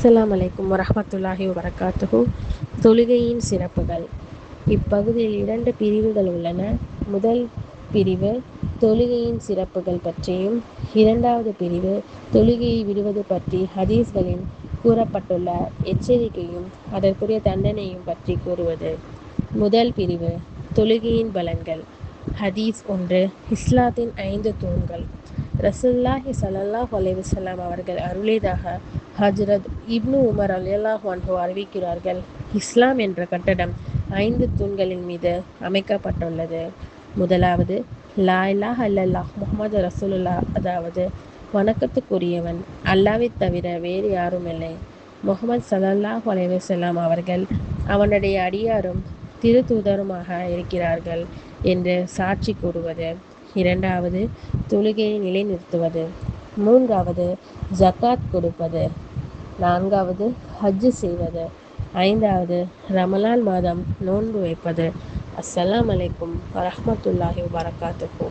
அஸ்ஸலாமு அலைக்கும் வரஹ்மத்துல்லாஹி வபரகாத்துஹு. தொழுகையின் சிறப்புகள். இப்பகுதியில் 2 பிரிவுகள் உள்ளன. முதல் பிரிவு தொழுகையின் சிறப்புகள் பற்றியும், இரண்டாவது பிரிவு தொழுகையை விடுவது பற்றி ஹதீஸ்களில் கூறப்பட்டுள்ள எச்சரிக்கையும் அதற்குரிய தண்டனையும் பற்றி கூறுவது. முதல் பிரிவு தொழுகையின் பலன்கள். ஹதீஸ் 1. இஸ்லாத்தின் 5 தூண்கள். ரசூலுல்லாஹி ஸல்லல்லாஹு அலைஹி வஸல்லம் அவர்கள் அருளியதாக ஹஜ்ரத் இப்னு உமர் ரலியல்லாஹு அன்ஹு அறிவிக்கிறார்கள், இஸ்லாம் என்ற கட்டடம் 5 தூண்களின் மீது அமைக்கப்பட்டுள்ளது. முதலாவது, லா இலாஹ இல்லல்லாஹ் முஹம்மது ரசூலுல்லாஹ், அதாவது வணக்கத்துக்குரியவன் அல்லாஹ்வை தவிர வேறு யாரும் இல்லை, முஹம்மது ஸல்லல்லாஹு அலைஹி வஸல்லம் அவர்கள் அவனுடைய அடியாரும் திருத்தூதருமாக இருக்கிறார்கள் என்று சாட்சி கூறுவது. இரண்டாவது, தொழுகையை நிலைநிறுத்துவது. மூன்றாவது, ஜகாத் கொடுப்பது. நான்காவது, ஹஜ் செய்வது. ஐந்தாவது, ரமலான் மாதம் நோன்பு வைப்பது. அஸ்ஸலாமு அலைக்கும் வரஹ்மத்துல்லாஹி வபரகாத்துஹு.